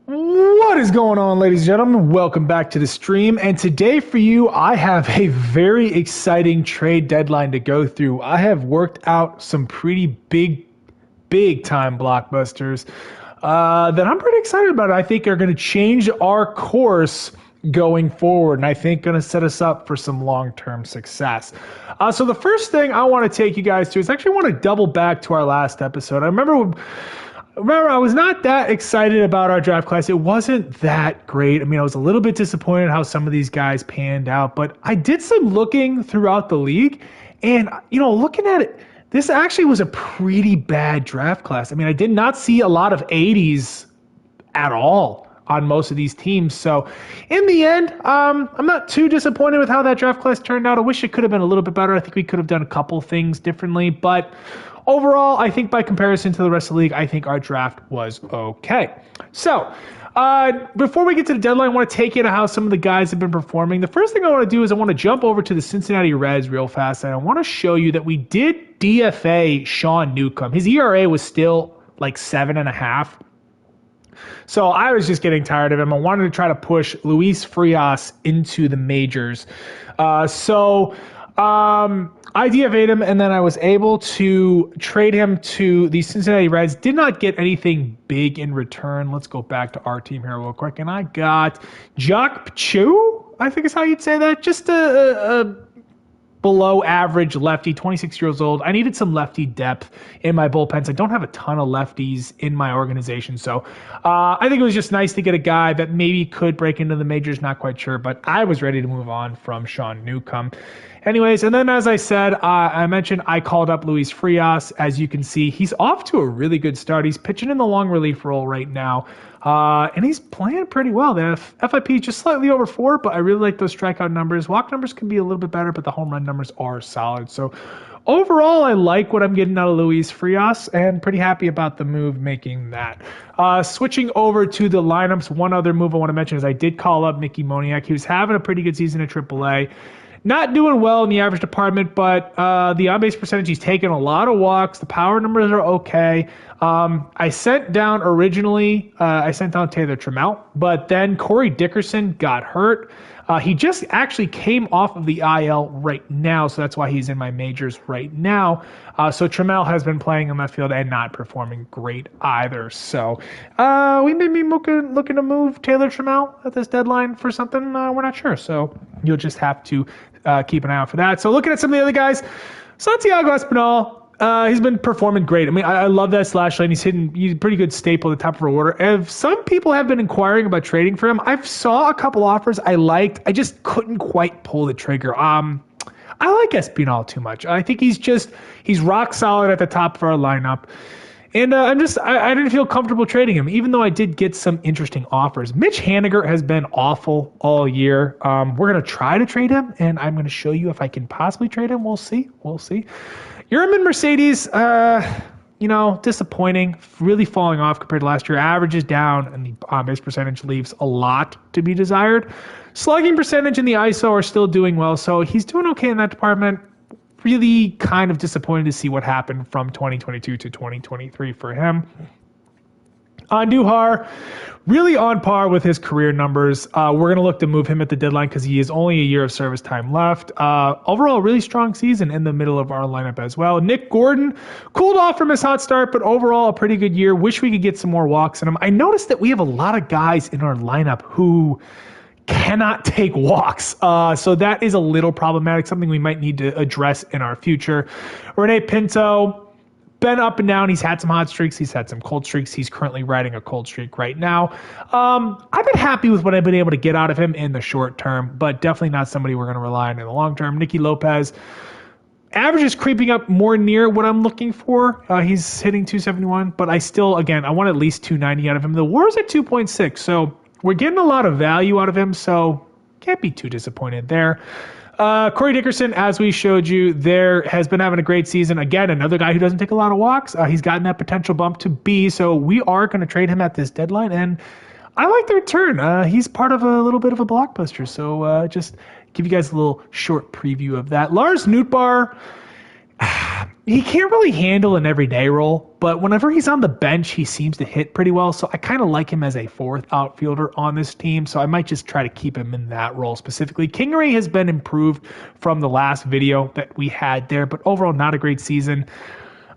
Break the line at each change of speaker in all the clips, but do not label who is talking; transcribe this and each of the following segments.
What is going on, ladies and gentlemen? Welcome back to the stream. And today for you, I have a very exciting trade deadline to go through. I have worked out some pretty big time blockbusters that I'm pretty excited about. I think are going to change our course going forward, and I think going to set us up for some long-term success. So the first thing I want to take you guys to is actually want to double back to our last episode. I remember I was not that excited about our draft class. It wasn't that great. I mean, I was a little bit disappointed how some of these guys panned out, but I did some looking throughout the league, and, looking at it, this actually was a pretty bad draft class. I mean, I did not see a lot of 80s at all on most of these teams. So in the end, I'm not too disappointed with how that draft class turned out. I wish it could have been a little bit better. I think we could have done a couple things differently, but overall, I think by comparison to the rest of the league, I think our draft was okay. So before we get to the deadline, I want to take you into how some of the guys have been performing. The first thing I want to do is I want to jump over to the Cincinnati Reds real fast, and I want to show you that we did DFA Sean Newcomb. His ERA was still like 7.5. So I was just getting tired of him. I wanted to try to push Luis Frias into the majors. I DFA'd him, and then I was able to trade him to the Cincinnati Reds. Did not get anything big in return. Let's go back to our team here real quick. And I got Jock Chu, I think is how you'd say that. Just a below average lefty, 26 years old. I needed some lefty depth in my bullpens. I don't have a ton of lefties in my organization. So I think it was just nice to get a guy that maybe could break into the majors. Not quite sure, but I was ready to move on from Sean Newcomb. Anyways, and then as I said, I mentioned I called up Luis Frias. As you can see, he's off to a really good start. He's pitching in the long relief role right now, and he's playing pretty well. The FIP is just slightly over 4, but I really like those strikeout numbers. Walk numbers can be a little bit better, but the home run numbers are solid. So overall, I like what I'm getting out of Luis Frias, and pretty happy about the move making that. Switching over to the lineups, one other move I want to mention is I did call up Mickey Moniak. He was having a pretty good season at AAA. Not doing well in the average department, but the on-base percentage, he's taken a lot of walks. The power numbers are okay. I sent down Taylor Trammell, but then Corey Dickerson got hurt. He just actually came off of the IL right now, so that's why he's in my majors right now. So Trammell has been playing in left field and not performing great either. So we may be looking to move Taylor Trammell at this deadline for something. We're not sure, so you'll just have to keep an eye out for that. So looking at some of the other guys, Santiago Espinal, he's been performing great. I mean, I love that slash lane. He's a pretty good staple at the top of our order. If some people have been inquiring about trading for him, I've saw a couple offers I liked. I just couldn't quite pull the trigger. I like Espinal too much. I think he's rock solid at the top of our lineup. And I didn't feel comfortable trading him, even though I did get some interesting offers. Mitch Haniger has been awful all year. We're going to try to trade him, and I'm going to show you if I can possibly trade him. We'll see. Yerman Mercedes, disappointing, really falling off compared to last year. Average is down, and the on-base percentage leaves a lot to be desired. Slugging percentage and the ISO are still doing well, so he's doing okay in that department. Really kind of disappointed to see what happened from 2022 to 2023 for him. Andujar, really on par with his career numbers. We're going to look to move him at the deadline because he is only a year of service time left. Overall, really strong season in the middle of our lineup as well. Nick Gordon cooled off from his hot start, but overall a pretty good year. Wish we could get some more walks in him. I noticed that we have a lot of guys in our lineup who cannot take walks. So that is a little problematic, something we might need to address in our future. Rene Pinto, been up and down. He's had some hot streaks. He's had some cold streaks. He's currently riding a cold streak right now. I've been happy with what I've been able to get out of him in the short term, but definitely not somebody we're going to rely on in the long term. Nicky Lopez, average is creeping up more near what I'm looking for. He's hitting 271, but I want at least 290 out of him. The WAR is at 2.6, so we're getting a lot of value out of him, so can't be too disappointed there. Corey Dickerson, as we showed you, has been having a great season. Again, another guy who doesn't take a lot of walks. He's gotten that potential bump to B, so we are going to trade him at this deadline, and I like the return. He's part of a little bit of a blockbuster, so just give you guys a little short preview of that. Lars Nootbaar, he can't really handle an everyday role, but whenever he's on the bench, he seems to hit pretty well. So I kind of like him as a fourth outfielder on this team. So I might just try to keep him in that role specifically. Kingery has been improved from the last video that we had there, but overall not a great season.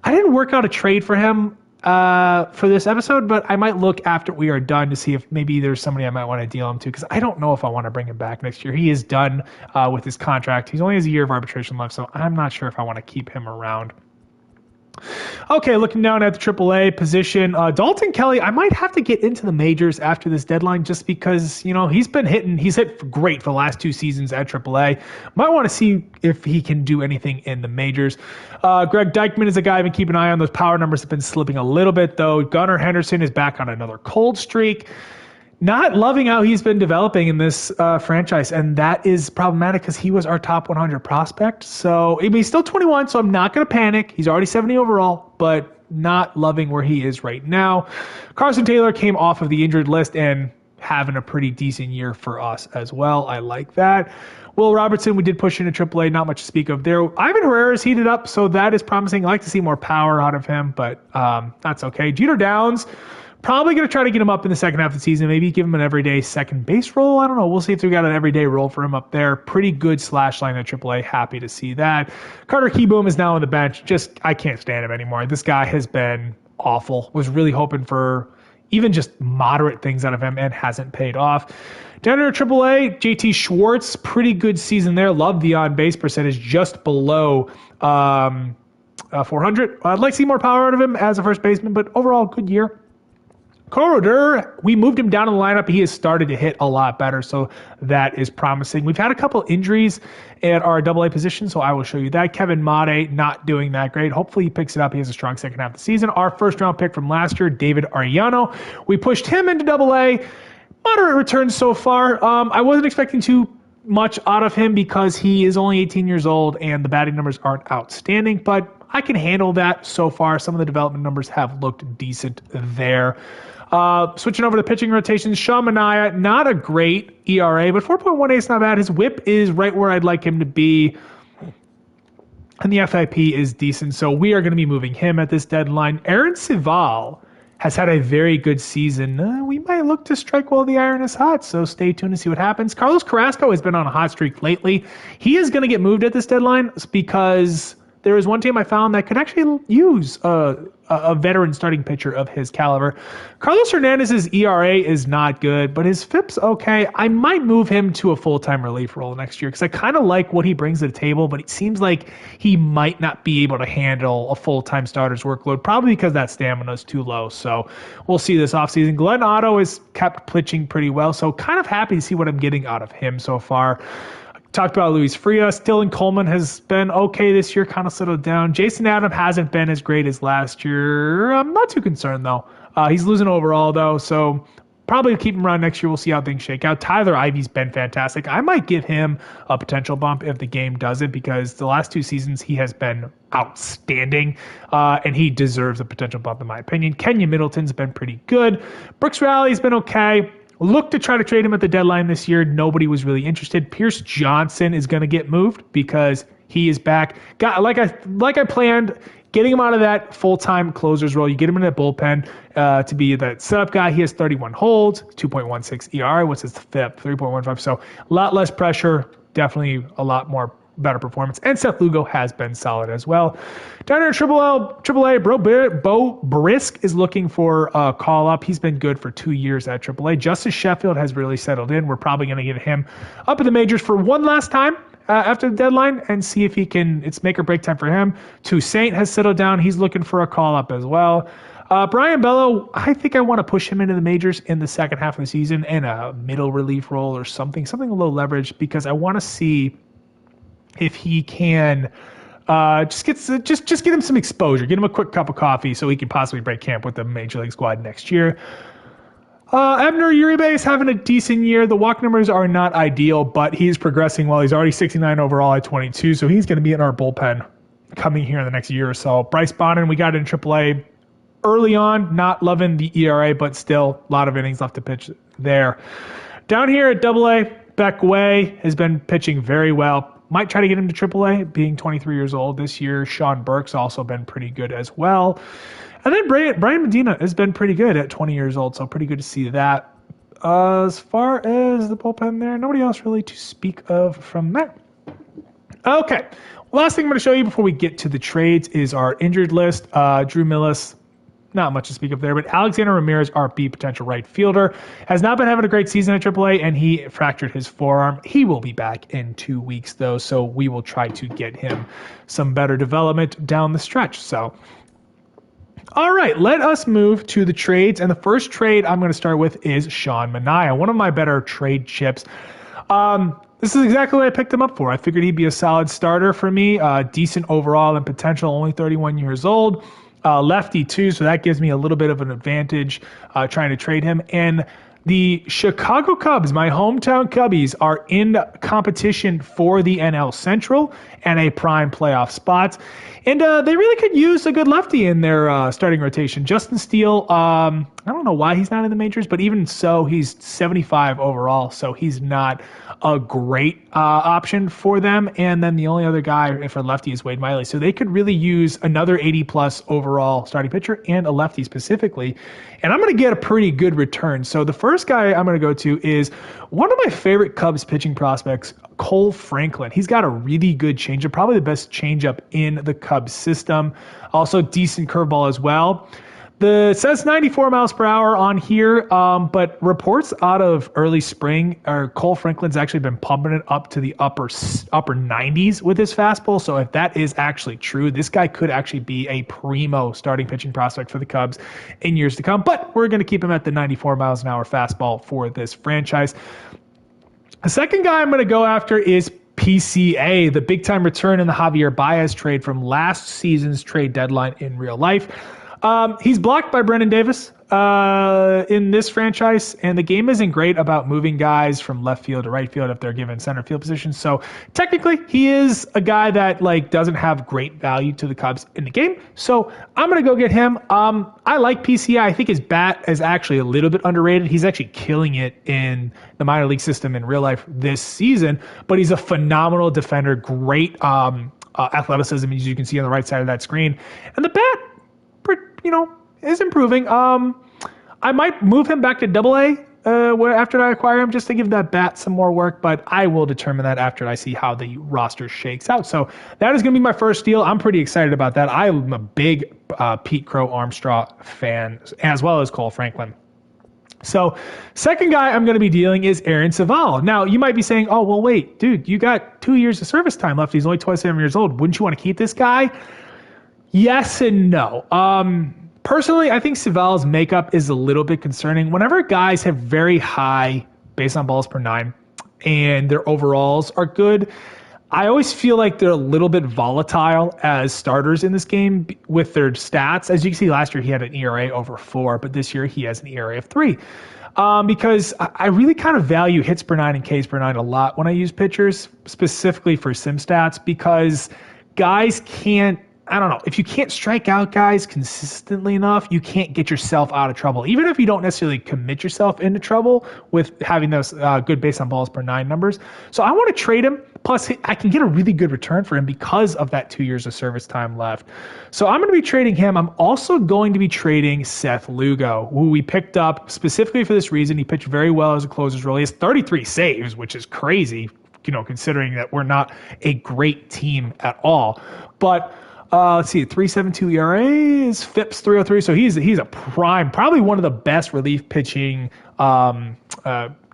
I didn't work out a trade for him for this episode, but I might look after we are done to see if maybe there's somebody I might want to deal him to, because I don't know if I want to bring him back next year. He is done with his contract. He's only has a year of arbitration left, so I'm not sure if I want to keep him around. Okay, looking down at the AAA position, Dalton Kelly, I might have to get into the majors after this deadline just because, he's hit great for the last 2 seasons at AAA. Might want to see if he can do anything in the majors. Greg Deichmann is a guy I've been keeping an eye on. Those power numbers have been slipping a little bit, though. Gunnar Henderson is back on another cold streak. Not loving how he's been developing in this franchise, and that is problematic because he was our top 100 prospect. So he's still 21, so I'm not going to panic. He's already 70 overall, but not loving where he is right now. Carson Taylor came off of the injured list and having a pretty decent year for us as well. I like that. Will Robertson, we did push into AAA, not much to speak of there. Ivan Herrera's heated up, so that is promising. I like to see more power out of him, but that's okay. Jeter Downs, probably going to try to get him up in the second half of the season. Maybe give him an everyday second base role. I don't know. We'll see if we got an everyday role for him up there. Pretty good slash line at AAA. Happy to see that. Carter Keyboom is now on the bench. I can't stand him anymore. This guy has been awful. Was really hoping for even just moderate things out of him and hasn't paid off. Down here at AAA, JT Schwartz, pretty good season there. Love the on-base percentage, just below 400. I'd like to see more power out of him as a first baseman, but overall, good year. Carl Roeder, we moved him down in the lineup. He has started to hit a lot better, so that is promising. We've had a couple injuries at our AA position, so I will show you that. Kevin Made, not doing that great. Hopefully he picks it up. He has a strong second half of the season. Our first-round pick from last year, David Arellano. We pushed him into AA. Moderate returns so far. I wasn't expecting too much out of him because he is only 18 years old and the batting numbers aren't outstanding, but I can handle that so far. Some of the development numbers have looked decent there. Switching over to pitching rotations, Sean Manaea, not a great ERA, but 4.18 is not bad. His whip is right where I'd like him to be, and the FIP is decent, so we are going to be moving him at this deadline. Aaron Civale has had a very good season. We might look to strike while the iron is hot, so stay tuned to see what happens. Carlos Carrasco has been on a hot streak lately. He is going to get moved at this deadline because there is one team I found that could actually use a veteran starting pitcher of his caliber. Carlos Hernandez's ERA is not good, but his FIP's okay. I might move him to a full-time relief role next year because I kind of like what he brings to the table, but it seems like he might not be able to handle a full-time starter's workload, probably because that stamina is too low. So we'll see this offseason. Glenn Otto has kept pitching pretty well, so kind of happy to see what I'm getting out of him so far. Talked about Luis Frias. Dylan Coleman has been okay this year, kind of settled down. Jason Adam hasn't been as great as last year. I'm not too concerned, though. He's losing overall, though, so probably keep him around next year. We'll see how things shake out. Tyler Ivey's been fantastic. I might give him a potential bump if the game does it, because the last 2 seasons he has been outstanding, and he deserves a potential bump, in my opinion. Kenya Middleton's been pretty good. Brooks Rally's been okay. Look to try to trade him at the deadline this year. Nobody was really interested. Pierce Johnson is going to get moved because he is back. Like I planned, getting him out of that full-time closer's role. You get him in that bullpen to be that setup guy. He has 31 holds, 2.16 ERA. What's his FIP? 3.15. So a lot less pressure. Definitely a lot more better performance. And Seth Lugo has been solid as well. Down here at AAA, Bo Brisk is looking for a call-up. He's been good for 2 years at AAA. Justice Sheffield has really settled in. We're probably going to get him up in the majors for one last time after the deadline and see if he can. It's make or break time for him. Toussaint has settled down. He's looking for a call-up as well. Brian Bello, I think I want to push him into the majors in the second half of the season in a middle relief role or something low leverage, because I want to see if he can just get him some exposure, get him a quick cup of coffee so he can possibly break camp with the Major League squad next year. Abner Uribe is having a decent year. The walk numbers are not ideal, but he's progressing well. He's already 69 overall at 22, so he's going to be in our bullpen coming here in the next year or so. Bryce Bonnin, we got in AAA early on, not loving the ERA, but still a lot of innings left to pitch there. Down here at AA, Beck Way has been pitching very well. Might try to get him to AAA, being 23 years old this year. Sean Burke's also been pretty good as well. And then Brian Medina has been pretty good at 20 years old, so pretty good to see that. As far as the bullpen there, nobody else really to speak of from there. Okay, last thing I'm going to show you before we get to the trades is our injured list. Drew Millis, not much to speak of there, but Alexander Ramirez, RP, potential right fielder, has not been having a great season at AAA, and he fractured his forearm. He will be back in 2 weeks, though, so we will try to get him some better development down the stretch. So, all right, let us move to the trades, and the first trade I'm going to start with is Sean Manaea, one of my better trade chips. This is exactly what I picked him up for. I figured he'd be a solid starter for me, decent overall and potential, only 31 years old. Lefty too, so that gives me a little bit of an advantage trying to trade him. And the Chicago Cubs, my hometown Cubbies, are in competition for the NL Central and a prime playoff spot. And they really could use a good lefty in their starting rotation. Justin Steele, I don't know why he's not in the majors, but even so, he's 75 overall, so he's not a great option for them. And then the only other guy for lefty is Wade Miley. So they could really use another 80-plus overall starting pitcher and a lefty specifically. And I'm going to get a pretty good return. So the first guy I'm going to go to is one of my favorite Cubs pitching prospects, Cole Franklin. He's got a really good changeup, probably the best changeup in the Cubs system. Also decent curveball as well. It says 94 miles per hour on here, but reports out of early spring are Cole Franklin's actually been pumping it up to the upper 90s with his fastball. So if that is actually true, this guy could actually be a primo starting pitching prospect for the Cubs in years to come. But we're going to keep him at the 94 miles an hour fastball for this franchise. The second guy I'm going to go after is PCA, the big-time return in the Javier Baez trade from last season's trade deadline in real life. He's blocked by Brendan Davis in this franchise, and the game isn't great about moving guys from left field to right field if they're given center field positions. So technically, he is a guy that doesn't have great value to the Cubs in the game. So I'm gonna go get him. I like PCI. I think his bat is actually a little bit underrated. He's actually killing it in the minor league system in real life this season, but he's a phenomenal defender. Great athleticism, as you can see on the right side of that screen, and the bat, is improving. I might move him back to AA after I acquire him just to give that bat some more work, but I will determine that after I see how the roster shakes out. So that is going to be my first deal. I'm pretty excited about that. I'm a big Pete Crow Armstrong fan, as well as Cole Franklin. So second guy I'm going to be dealing is Aaron Civale. Now, you might be saying, oh, well, wait, dude, you got 2 years of service time left. He's only 27 years old. Wouldn't you want to keep this guy? Yes and no. Personally, I think Civale's makeup is a little bit concerning. Whenever guys have very high base on balls per nine and their overalls are good, I always feel like they're a little bit volatile as starters in this game with their stats. As you can see, last year he had an ERA over 4, but this year he has an ERA of 3. Because I really kind of value hits per nine and Ks per nine a lot when I use pitchers, specifically for sim stats, because guys can't, I don't know, if you can't strike out guys consistently enough, you can't get yourself out of trouble. Even if you don't necessarily commit yourself into trouble with having those good base on balls per nine numbers. So I want to trade him. Plus, I can get a really good return for him because of that 2 years of service time left. So I'm going to be trading him. I'm also going to be trading Seth Lugo, who we picked up specifically for this reason. He pitched very well as a closer's role. He has 33 saves, which is crazy, considering that we're not a great team at all. But let's see, 3.72 ERA is FIPS 3.03, so he's a prime, probably one of the best relief pitching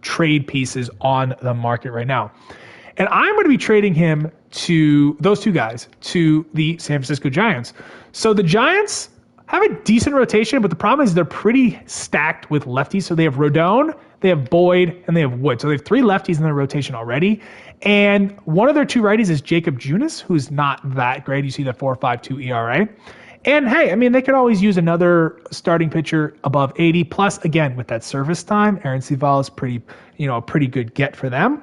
trade pieces on the market right now. And I'm going to be trading him to those two guys to the San Francisco Giants. So the Giants have a decent rotation, but the problem is they're pretty stacked with lefties. So they have Rodon, they have Boyd, and they have Wood. So they have 3 lefties in their rotation already. And one of their 2 righties is Jacob Junis, who's not that great. You see that 4.52 ERA. And hey, they could always use another starting pitcher above 80. Plus, again, with that service time, Aaron Civale is a pretty good get for them.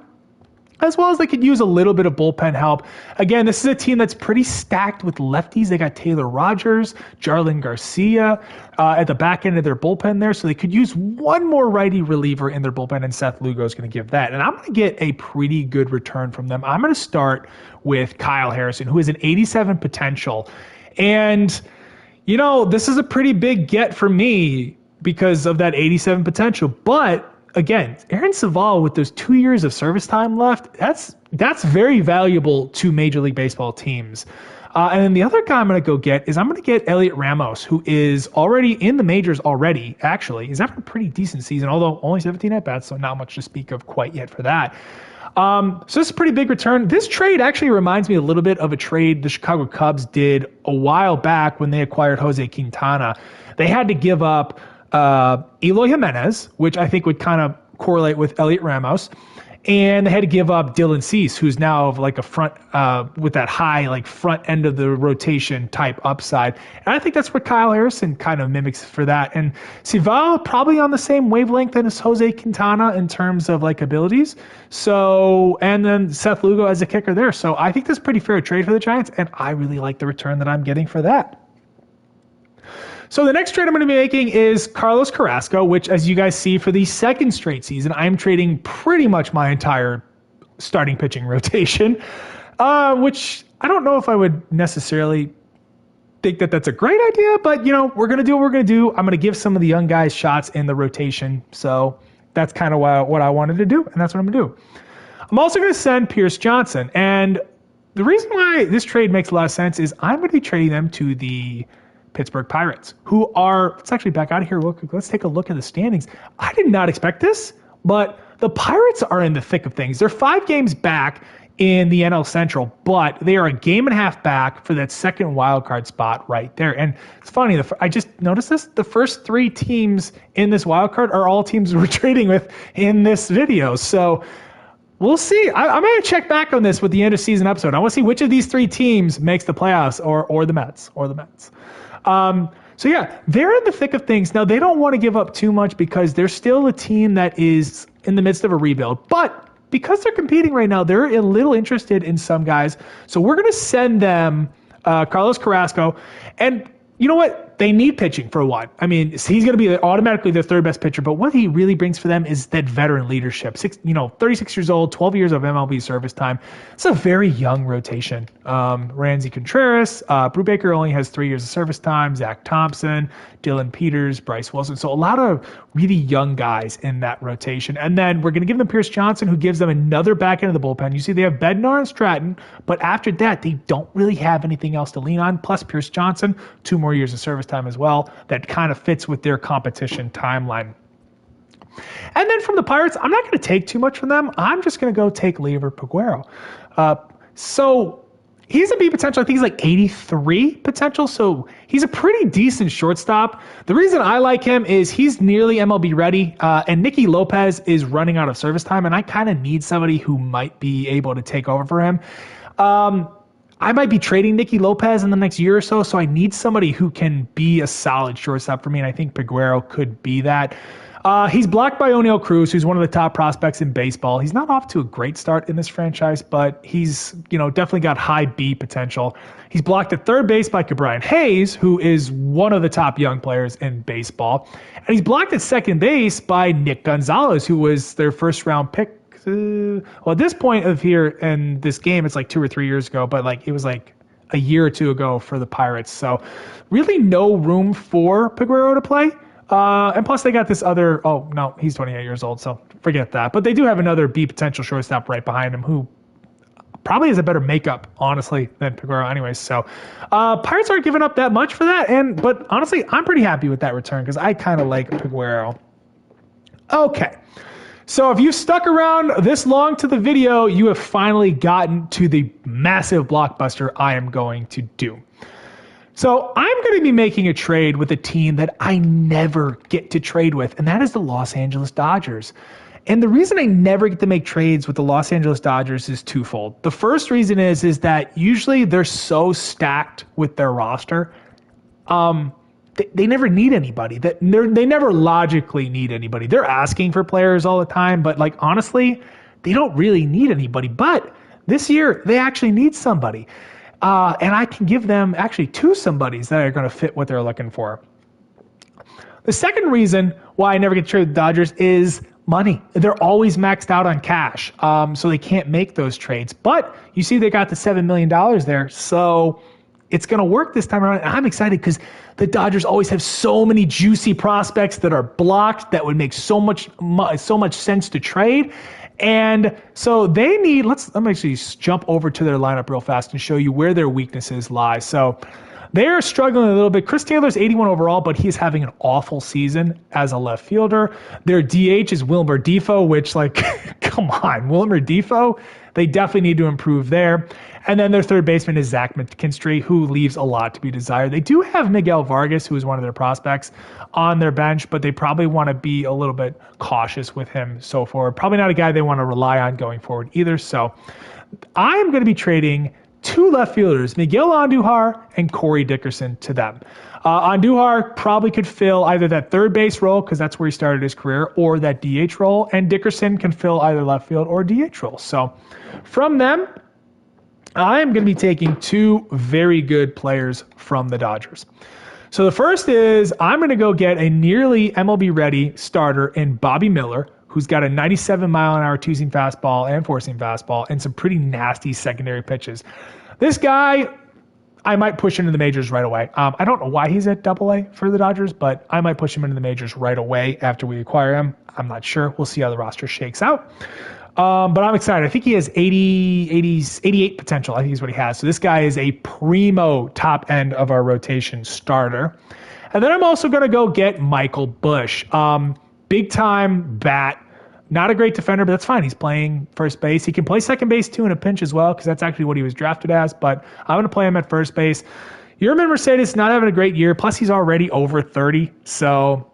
as well as they could use a little bit of bullpen help. Again, this is a team that's pretty stacked with lefties. They got Taylor Rogers, Jarlin Garcia at the back end of their bullpen there, so they could use one more righty reliever in their bullpen, and Seth Lugo is going to give that. And I'm going to get a pretty good return from them. I'm going to start with Kyle Harrison, who is an 87 potential. And, you know, this is a pretty big get for me because of that 87 potential. But again, Aaron Saval with those 2 years of service time left, that's very valuable to Major League Baseball teams. And then the other guy I'm going to go get is I'm going to get Elliot Ramos, who is already in the majors already, actually. He's having a pretty decent season, although only 17 at-bats, so not much to speak of quite yet for that. So this is a pretty big return. This trade actually reminds me a little bit of a trade the Chicago Cubs did a while back when they acquired Jose Quintana. They had to give up Eloy Jimenez, which I think would kind of correlate with Elliot Ramos. And they had to give up Dylan Cease, who's now like a front with that high like front end of the rotation type upside. And I think that's what Kyle Harrison kind of mimics for that. And Sival probably on the same wavelength as Jose Quintana in terms of like abilities. So, and then Seth Lugo as a kicker there. So I think this is a pretty fair trade for the Giants, and I really like the return that I'm getting for that. So the next trade I'm going to be making is Carlos Carrasco, which, as you guys see, for the second straight season, I'm trading pretty much my entire starting pitching rotation, which I don't know if I would necessarily think that that's a great idea, but, you know, we're going to do what we're going to do. I'm going to give some of the young guys shots in the rotation, so that's kind of what I wanted to do, and that's what I'm going to do. I'm also going to send Pierce Johnson, and the reason why this trade makes a lot of sense is I'm going to be trading them to the Pittsburgh Pirates, who are, let's actually back out of here real quick. Let's take a look at the standings. I did not expect this, but the Pirates are in the thick of things. They're 5 games back in the NL Central, but they are a game and a half back for that second wild card spot right there. And it's funny, I just noticed this. The first 3 teams in this wild card are all teams we're trading with in this video. So we'll see. I'm going to check back on this with the end of season episode. I want to see which of these 3 teams makes the playoffs or the Mets. So yeah, they're in the thick of things. Now, they don't want to give up too much because they're still a team that is in the midst of a rebuild. But because they're competing right now, they're a little interested in some guys. So we're going to send them Carlos Carrasco. And you know what? They need pitching for one. I mean, he's going to be automatically their third best pitcher, but what he really brings for them is that veteran leadership. 36 years old, 12 years of MLB service time. It's a very young rotation. Randy Contreras, Brubaker only has 3 years of service time. Zach Thompson, Dylan Peters, Bryce Wilson. So a lot of really young guys in that rotation. And then we're going to give them Pierce Johnson, who gives them another back end of the bullpen. You see, they have Bednar and Stratton, but after that, they don't really have anything else to lean on. Plus Pierce Johnson, 2 more years of service time as well. That kind of fits with their competition timeline. And then from the Pirates, I'm not going to take too much from them. I'm just going to go take Liover Peguero. So he's a B potential. I think he's like 83 potential. So he's a pretty decent shortstop. The reason I like him is he's nearly MLB ready. And Nicky Lopez is running out of service time. And I kind of need somebody who might be able to take over for him. I might be trading Nicky Lopez in the next year or so. So I need somebody who can be a solid shortstop for me. And I think Peguero could be that. He's blocked by O'Neal Cruz, who's one of the top prospects in baseball. He's not off to a great start in this franchise, but he's, definitely got high B potential. He's blocked at third base by Ke'Bryan Hayes, who is one of the top young players in baseball. And he's blocked at second base by Nick Gonzalez, who was their first round pick. At this point of here in this game, it's like 2 or 3 years ago, but it was like a year or 2 ago for the Pirates. So really no room for Peguero to play. And plus they got this other, he's 28 years old, so forget that. But they do have another B potential shortstop right behind him who probably has a better makeup, honestly, than Peguero anyways. So Pirates aren't giving up that much for that. But honestly, I'm pretty happy with that return because I kind of like Peguero. Okay. So if you've stuck around this long to the video, you have finally gotten to the massive blockbuster I am going to do. So I'm going to be making a trade with a team that I never get to trade with, and that is the Los Angeles Dodgers. And the reason I never get to make trades with the Los Angeles Dodgers is twofold. The first reason is that usually they're so stacked with their roster, they never need anybody. They never logically need anybody. They're asking for players all the time, but honestly, they don't really need anybody. But this year, they actually need somebody. And I can give them actually two somebodies that are going to fit what they're looking for. The second reason why I never get traded with the Dodgers is money. They're always maxed out on cash, so they can't make those trades. But you see they got the $7 million there, so it's going to work this time around. And I'm excited because the Dodgers always have so many juicy prospects that are blocked that would make so much sense to trade. And so they need, let me actually jump over to their lineup real fast and show you where their weaknesses lie. So they're struggling a little bit. Chris Taylor's 81 overall, but he's having an awful season as a left fielder. Their DH is Wilmer Difo, which, like, come on, Wilmer Difo? They definitely need to improve there. And then their third baseman is Zach McKinstry, who leaves a lot to be desired. They do have Miguel Vargas, who is one of their prospects, on their bench, but they probably want to be a little bit cautious with him so forward. Probably not a guy they want to rely on going forward either. So I'm going to be trading two left fielders, Miguel Andujar and Corey Dickerson, to them. Andujar probably could fill either that third base role, because that's where he started his career, or that DH role, and Dickerson can fill either left field or DH role. So from them, I'm going to be taking two very good players from the Dodgers. So the first is I'm going to go get a nearly MLB-ready starter in Bobby Miller, who's got a 97-mile-an-hour two-seam fastball and four-seam fastball and some pretty nasty secondary pitches. This guy, I might push into the majors right away. I don't know why he's at AA for the Dodgers, but I might push him into the majors right away after we acquire him. I'm not sure. We'll see how the roster shakes out. But I'm excited. I think he has 88 potential, I think is what he has. So this guy is a primo top end of our rotation starter. And then I'm also going to go get Michael Busch. Big time bat. Not a great defender, but that's fine. He's playing first base. He can play second base too in a pinch as well, because that's actually what he was drafted as. But I'm going to play him at first base. Yerman Mercedes not having a great year. Plus, he's already over 30. So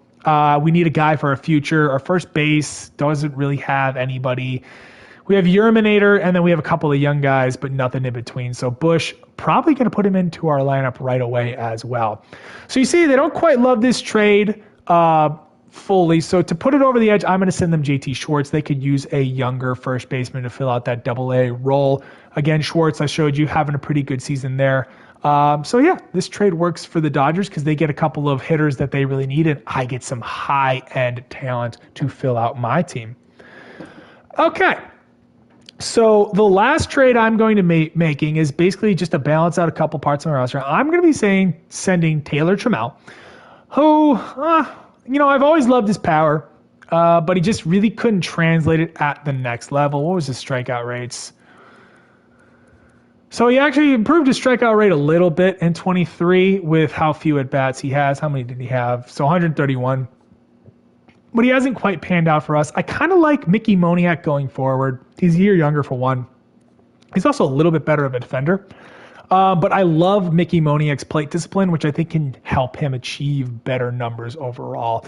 we need a guy for our future. Our first base doesn't really have anybody. We have Yerminator, and then we have a couple of young guys, but nothing in between. So Busch, probably going to put him into our lineup right away as well. So you see, they don't quite love this trade fully. So to put it over the edge, I'm going to send them JT Schwartz. They could use a younger first baseman to fill out that AA role. Again, Schwartz, I showed you, having a pretty good season there. So yeah, this trade works for the Dodgers because they get a couple of hitters that they really need, and I get some high-end talent to fill out my team. Okay. So the last trade I'm going to making is basically just to balance out a couple parts of my roster. I'm going to be sending Taylor Trammell, who, I've always loved his power, but he just really couldn't translate it at the next level. What was his strikeout rates? So he actually improved his strikeout rate a little bit in 23 with how few at-bats he has. How many did he have? So 131. But he hasn't quite panned out for us. I kind of like Mickey Moniak going forward. He's a year younger for one. He's also a little bit better of a defender. But I love Mickey Moniak's plate discipline, which I think can help him achieve better numbers overall.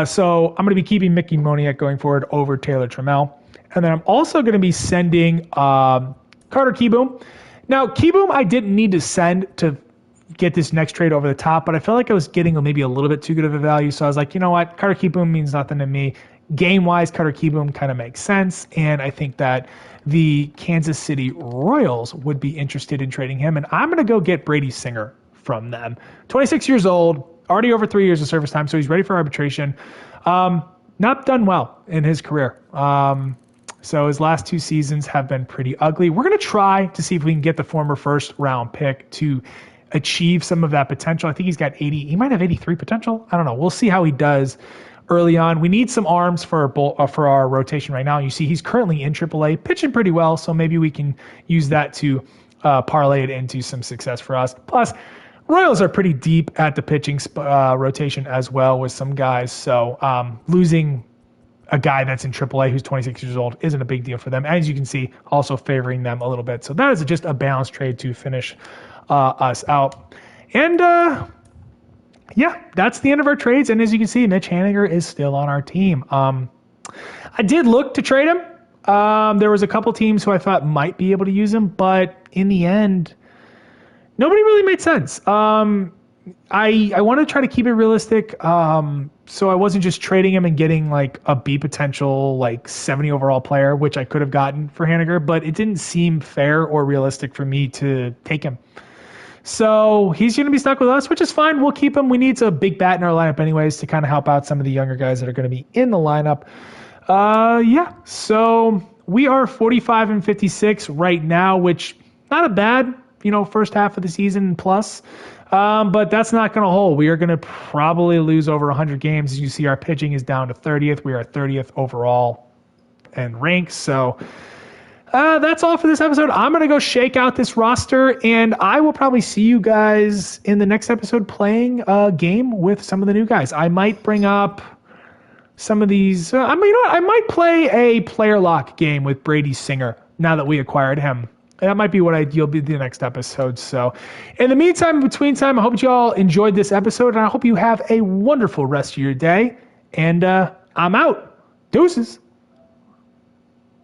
So I'm going to be keeping Mickey Moniak going forward over Taylor Trammell. And then I'm also going to be sending Carter Kieboom. Now, Kieboom I didn't need to send to get this next trade over the top, but I felt like I was getting maybe a little bit too good of a value. So I was like, you know what? Carter Kieboom means nothing to me. Game-wise, Carter Kieboom kind of makes sense, and I think that the Kansas City Royals would be interested in trading him, and I'm going to go get Brady Singer from them. 26 years old, already over 3 years of service time, so he's ready for arbitration. Not done well in his career. So his last two seasons have been pretty ugly. We're going to try to see if we can get the former first-round pick to achieve some of that potential. I think he's got 80. He might have 83 potential. I don't know. We'll see how he does early on. We need some arms for our rotation right now. You see he's currently in AAA, pitching pretty well, so maybe we can use that to parlay it into some success for us. Plus, Royals are pretty deep at the pitching rotation as well with some guys, so losing a guy that's in AAA who's 26 years old isn't a big deal for them. As you can see, also favoring them a little bit. So that is just a balanced trade to finish us out. And yeah, that's the end of our trades. And as you can see, Mitch Haniger is still on our team. I did look to trade him. There was a couple teams who I thought might be able to use him, but in the end, nobody really made sense. I want to try to keep it realistic. So I wasn't just trading him and getting like a B potential, like 70 overall player, which I could have gotten for Haniger, but it didn't seem fair or realistic for me to take him. So he's going to be stuck with us, which is fine. We'll keep him. We need a big bat in our lineup anyways to kind of help out some of the younger guys that are going to be in the lineup. Yeah, so we are 45 and 56 right now, which not a bad, first half of the season plus. But that's not going to hold. We are going to probably lose over 100 games. As you see, our pitching is down to 30th. We are 30th overall in ranks. So that's all for this episode. I'm going to go shake out this roster, and I will probably see you guys in the next episode playing a game with some of the new guys. I might bring up some of these. I might play a player lock game with Brady Singer now that we acquired him. That might be you'll be the next episode. So in the meantime, between time, I hope you all enjoyed this episode, and I hope you have a wonderful rest of your day. And I'm out. Deuces.